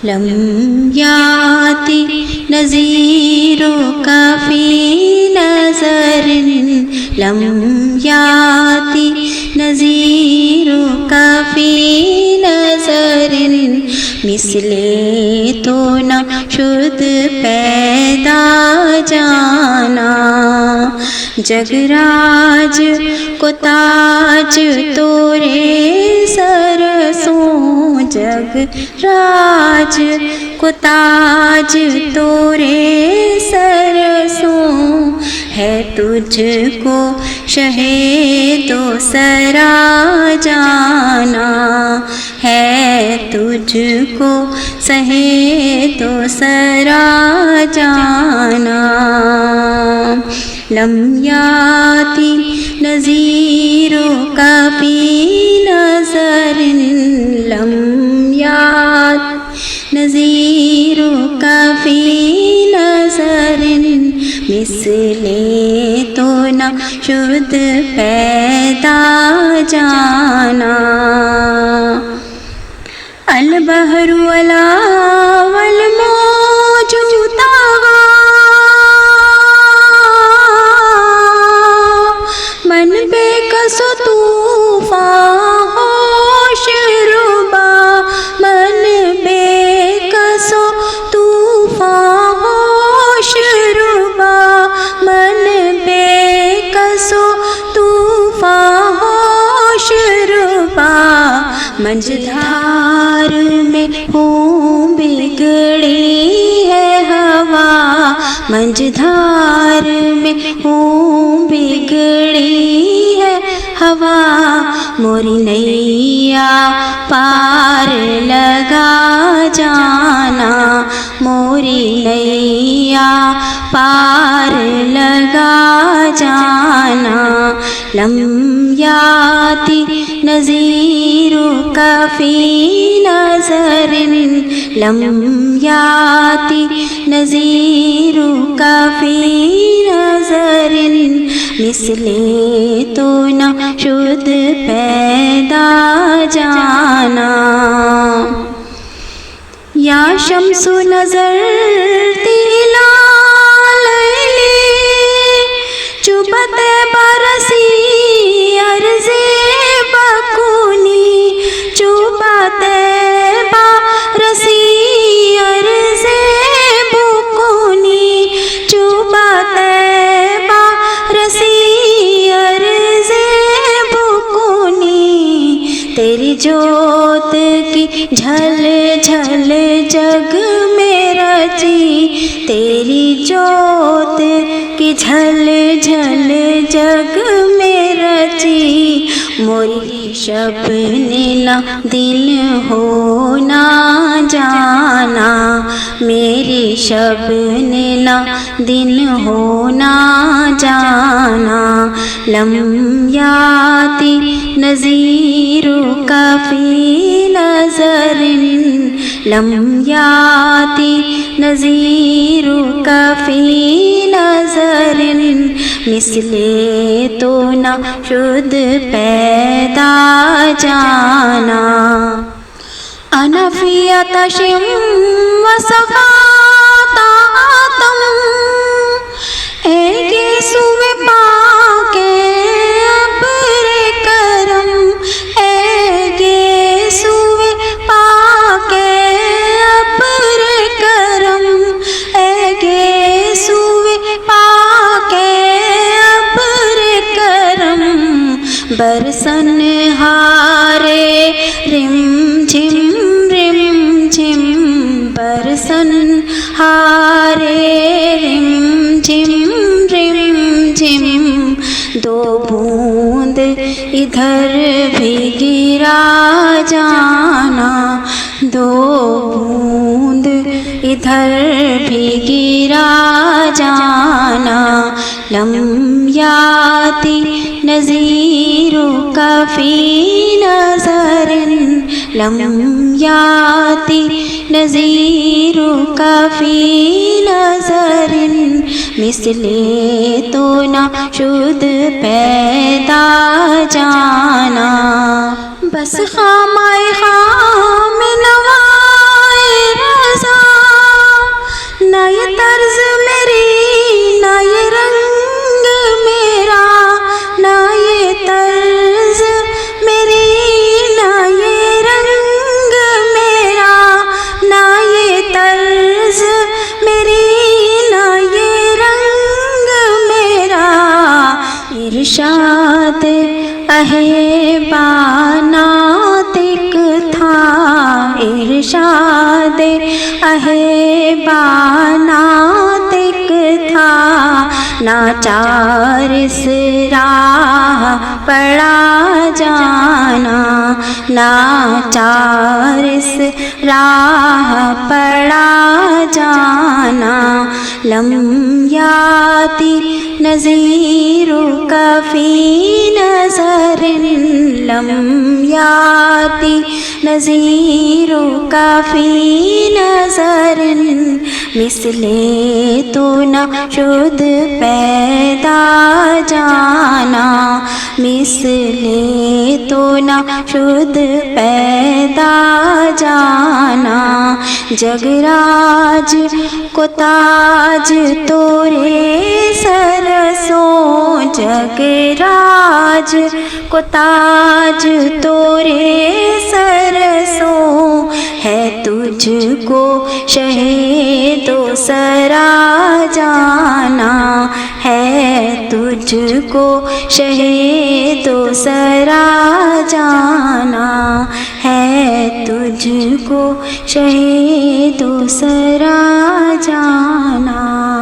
لم یاتی نظیرک فی نظر لم یاتی نظیرک فی نظر مثل تو نہ شد پیدا جانا جگراج کو تاج تورے سرسوں جگراج کو تاج تورے سرسوں ہے تجھ کو شہ دو سرا جانا ہے تجھ کو سہے دو سرا جانا لم یاتی نظیرک فی نظر لم یاتی نظیرک فی نظر مثل تو نہ شد پیدا جانا البحر ولا والموج طغى من بے کس طوفان ہوش ربا من بے کس طوفان ہوش ربا من بے کس طوفان ہوش ربا منجدھار میں ہوں بگڑی ہے ہوا منجدھار میں ہوں بگڑی ہے ہوا موری نیا پار لگا جانا موری نیا پار لگا جانا لم یاتی نظیرک فی نظر لم یاتی نظیرک فی نظر مثل تو نہ شد پیدا جانا یا شمس نظر تیلا لیلی چوبت برسی عرض بکونی چوبت برسی عرض بکونی چوبت برسی عرض بکونی تیری جوت کی جھل جھل جگ میں رچی تیری جوت کی جھل جھل جگ میں رچی موری شب نہ دن ہونا جانا میری شب نہ دن ہونا جانا لم یاتی نظیرک فی نظر لم یاتی نظیرک فی نظر مثل تو نہ شد پیدا جانا انا فی عطش وسقاطم ایک سوئے پاک ابر کرم ایک سوئے پاک ابر کرم ایک سوئے پاک ابر کرم برسن ہارے رم جھم برسن ہارے رم جھم دو بوند ادھر بھی گرا جانا دو بوند ادھر بھی گرا جانا لم یاتی نظیرک فی نظر لم یاتی نظیرک فی نظر مثل تو نہ شد پیدا جانا بس خامائے خام نوائے دے اہبانا تک تھا ناچار اس راہ پڑا جانا ناچار اس راہ پڑا جانا لم یاتی نذیرک فی نظر لم یاتی نذیرک فی نظر مثل تو نہ شد پیدا جانا مثل تو نہ شد پیدا جانا جگراج کو تاج تورے سر سو جگراج کو تاج تورے سر سو ہے تجھ کو شہید و سرا جانا ہے تجھ کو شہید و سرا جانا ہے تجھ کو شہید و سرا جانا